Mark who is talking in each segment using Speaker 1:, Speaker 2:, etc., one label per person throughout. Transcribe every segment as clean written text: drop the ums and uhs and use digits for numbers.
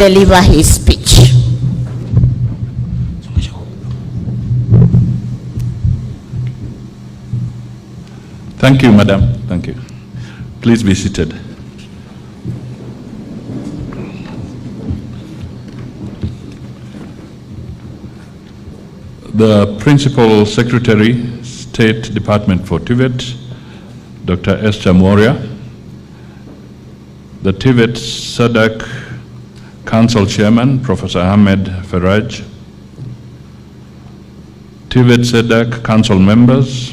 Speaker 1: deliver his speech.
Speaker 2: Thank you, Madam. Thank you. Please be seated. The Principal Secretary, State Department for TVET, Dr. Esther Moria, the TVET SADC Council Chairman, Professor Ahmed Faraj, TVET SADC Council members,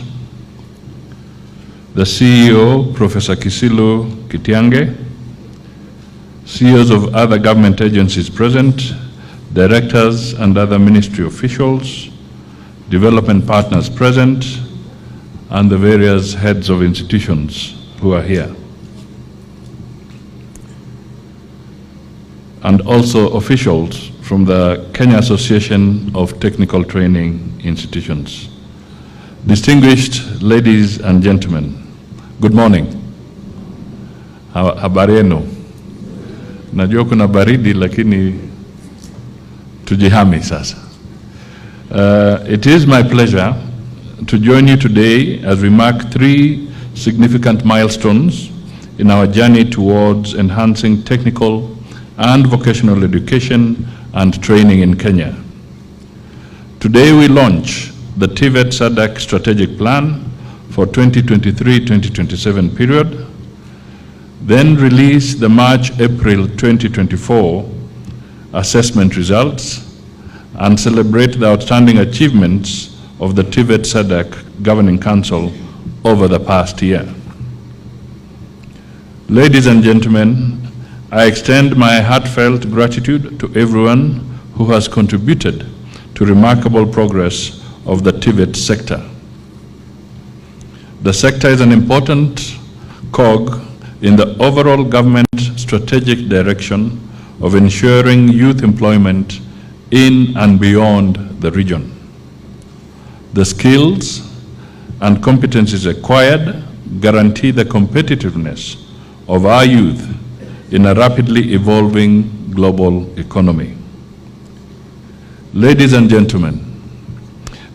Speaker 2: the CEO, Professor Kisilu Kitiange, CEOs of other government agencies present, directors and other ministry officials, development partners present, and the various heads of institutions who are here. And also officials from the Kenya Association of Technical Training Institutions. Distinguished ladies and gentlemen, good morning. Habari yenu? Najua kuna baridi lakini tujihami sasa. It is my pleasure to join you today as we mark 3 significant milestones in our journey towards enhancing technical and vocational education and training in Kenya. Today we launch the TVET SADC Strategic Plan for 2023-2027 period, then release the March-April 2024 assessment results, and celebrate the outstanding achievements of the TVET SADC Governing Council over the past year. Ladies and gentlemen, I extend my heartfelt gratitude to everyone who has contributed to remarkable progress of the TVET sector. The sector is an important cog in the overall government strategic direction of ensuring youth employment in and beyond the region. The skills and competencies acquired guarantee the competitiveness of our youth in a rapidly evolving global economy. Ladies and gentlemen,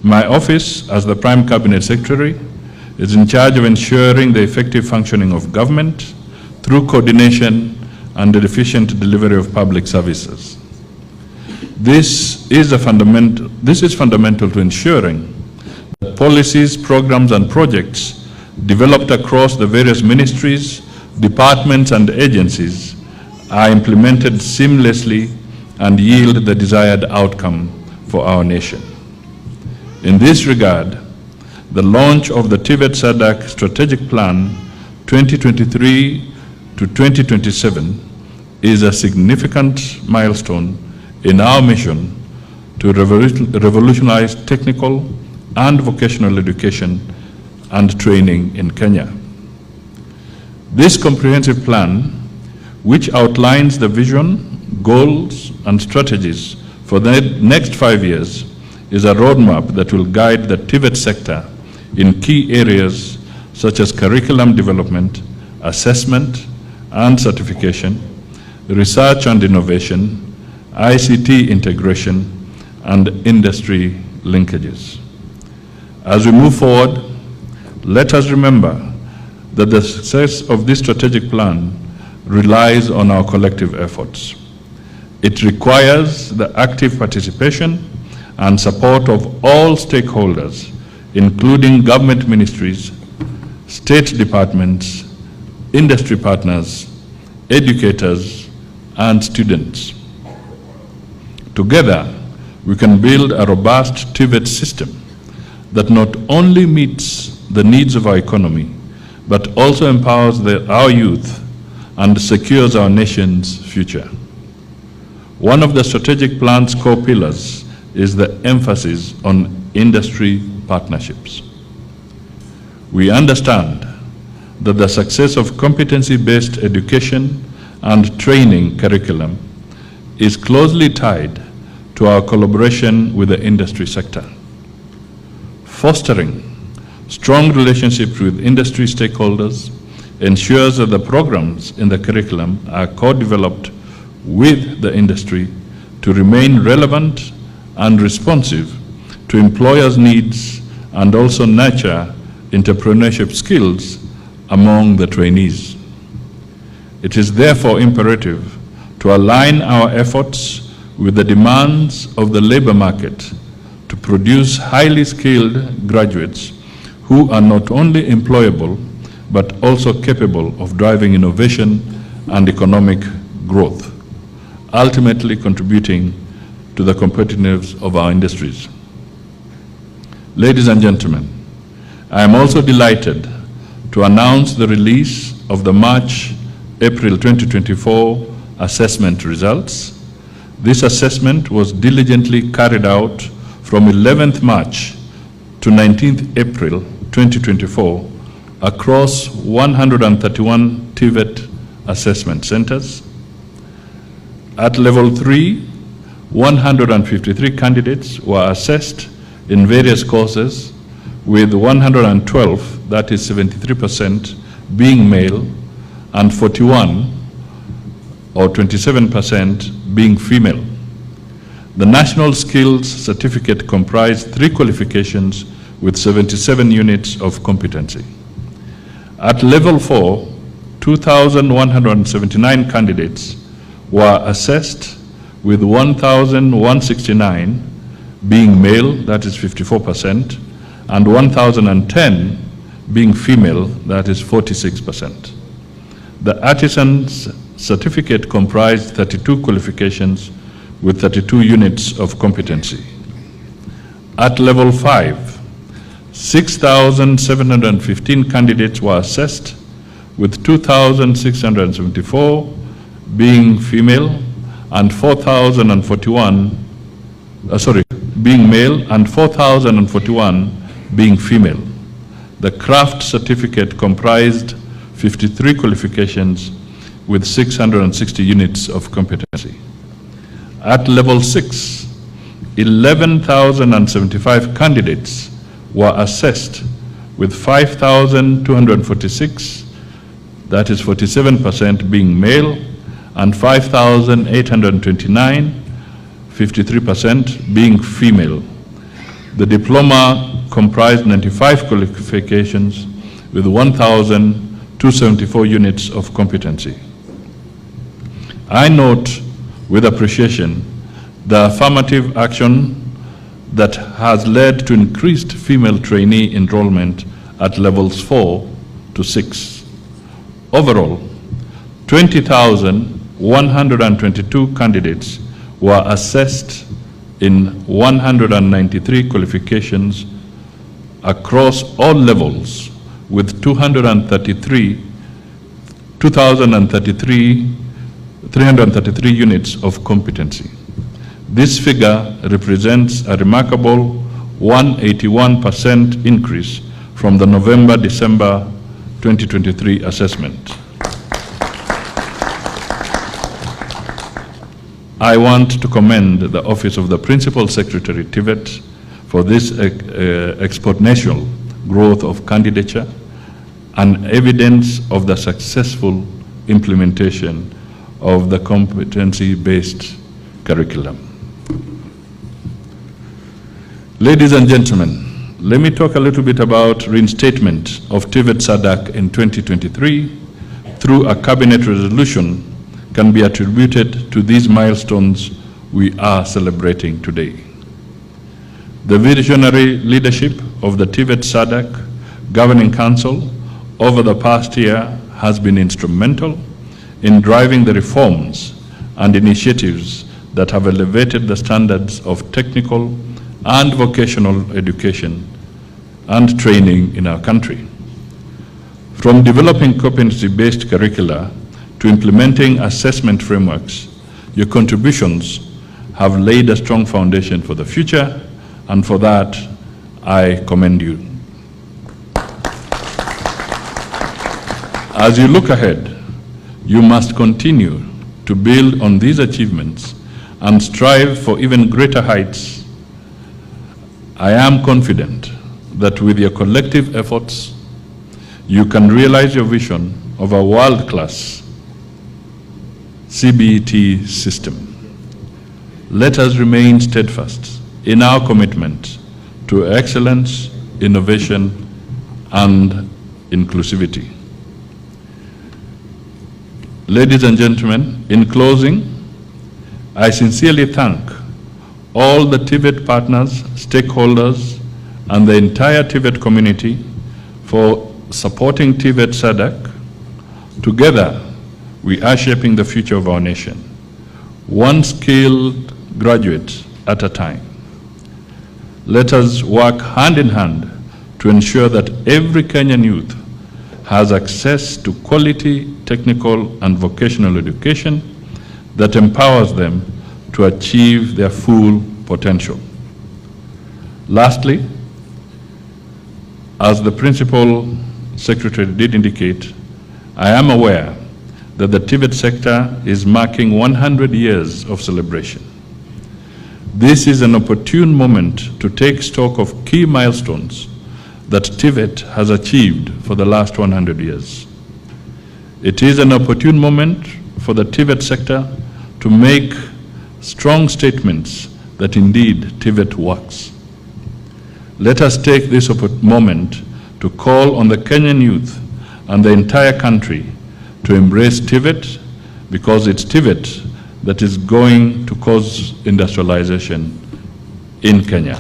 Speaker 2: my office as the Prime Cabinet Secretary is in charge of ensuring the effective functioning of government through coordination and the efficient delivery of public services. This is fundamental to ensuring that policies, programs, and projects developed across the various ministries, departments, and agencies are implemented seamlessly and yield the desired outcome for our nation. In this regard, the launch of the TVET SADC Strategic Plan 2023 to 2027 is a significant milestone in our mission to revolutionize technical and vocational education and training in Kenya. This comprehensive plan, which outlines the vision, goals, and strategies for the next 5 years, is a roadmap that will guide the TVET sector in key areas such as curriculum development, assessment and certification, research and innovation, ICT integration, and industry linkages. As we move forward, let us remember that the success of this strategic plan relies on our collective efforts. It requires the active participation and support of all stakeholders, including government ministries, state departments, industry partners, educators, and students. Together, we can build a robust TVET system that not only meets the needs of our economy, but also empowers our youth and secures our nation's future. One of the strategic plan's core pillars is the emphasis on industry partnerships. We understand that the success of competency-based education and training curriculum is closely tied to our collaboration with the industry sector. Fostering strong relationships with industry stakeholders ensures that the programs in the curriculum are co-developed with the industry to remain relevant and responsive to employers' needs and also nurture entrepreneurship skills among the trainees. It is therefore imperative to align our efforts with the demands of the labor market to produce highly skilled graduates who are not only employable but also capable of driving innovation and economic growth, ultimately contributing to the competitiveness of our industries. Ladies and gentlemen, I am also delighted to announce the release of the March-April 2024 assessment results. This assessment was diligently carried out from 11th March to 19th April 2024 across 131 TVET assessment centers. At level 3, 153 candidates were assessed in various courses, with 112, that is 73%, being male and 41 or 27% being female. The National Skills Certificate comprised 3 qualifications with 77 units of competency. At level 4, 2,179 candidates were assessed, with 1,169 being male, that is 54%, and 1,010 being female, that is 46%. The Artisan's Certificate comprised 32 qualifications with 32 units of competency. At level 5, 6,715 candidates were assessed, with 2,674 being female and 4,041 being male and 4,041 being female. The Craft Certificate comprised 53 qualifications with 660 units of competency. At level 6, 11,075 candidates were assessed, with 5,246, that is 47%, being male, and 5,829, 53%, being female. The diploma comprised 95 qualifications with 1,274 units of competency. I note with appreciation the affirmative action that has led to increased female trainee enrollment at levels 4 to 6. Overall, 20,122 candidates were assessed in 193 qualifications across all levels, with 333 units of competency. This figure represents a remarkable 181% increase from the November-December 2023 assessment. I want to commend the Office of the Principal Secretary, TVET, for this exponential growth of candidature and evidence of the successful implementation of the competency-based curriculum. Ladies and gentlemen, let me talk a little bit about reinstatement of TVET SADC in 2023 through a cabinet resolution can be attributed to these milestones we are celebrating today. The visionary leadership of the TVET SADC Governing Council over the past year has been instrumental in driving the reforms and initiatives that have elevated the standards of technical and vocational education and training in our country. From developing competency-based curricula to implementing assessment frameworks, your contributions have laid a strong foundation for the future, and for that, I commend you. As you look ahead, you must continue to build on these achievements and strive for even greater heights. I am confident that with your collective efforts, you can realize your vision of a world-class CBT system. Let us remain steadfast in our commitment to excellence, innovation, and inclusivity. Ladies and gentlemen, in closing, I sincerely thank all the TVET partners, stakeholders, and the entire TVET community for supporting TVET SADC. Together, we are shaping the future of our nation, one skilled graduate at a time. Let us work hand in hand to ensure that every Kenyan youth has access to quality technical and vocational education that empowers them to achieve their full potential. Lastly, as the Principal Secretary did indicate, I am aware that the TVET sector is marking 100 years of celebration. This is an opportune moment to take stock of key milestones that TVET has achieved for the last 100 years. It is an opportune moment for the TVET sector to make strong statements that indeed TVET works. Let us take this moment to call on the Kenyan youth and the entire country to embrace TVET, because it's TVET that is going to cause industrialization in Kenya.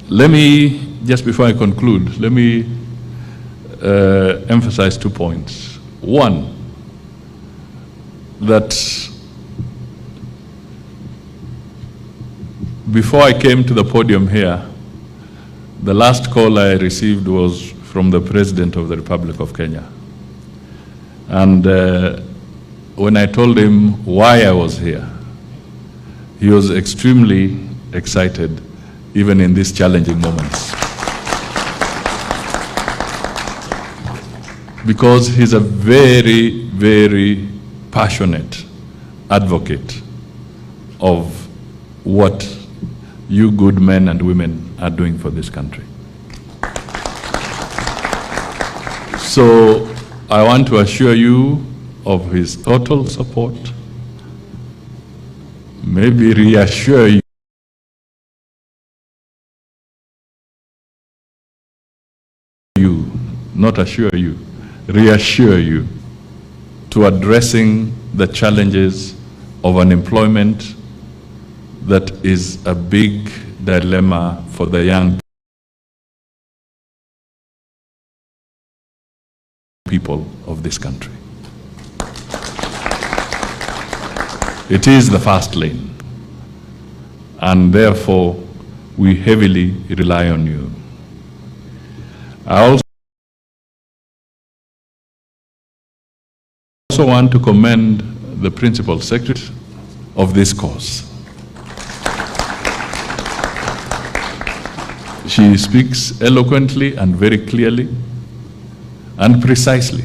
Speaker 2: Let me, just before I conclude, let me emphasize 2 points. One, that before I came to the podium here, the last call I received was from the President of the Republic of Kenya. And when I told him why I was here, he was extremely excited, even in these challenging moments. Because he's a very, very passionate advocate of what you good men and women are doing for this country. So I want to assure you of his total support, maybe reassure you, not assure you, reassure you to addressing the challenges of unemployment that is a big dilemma for the young people of this country. It is the fast lane, and therefore we heavily rely on you. I also want to commend the Principal Secretary of this course. She speaks eloquently and very clearly and precisely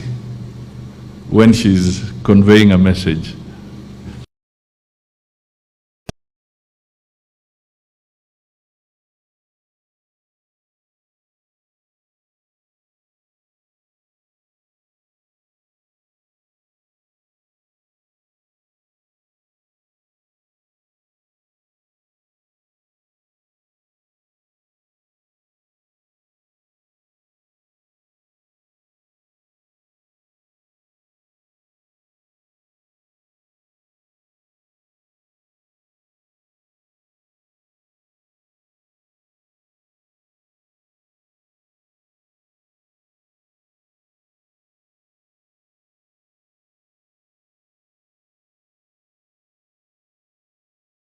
Speaker 2: when she's conveying a message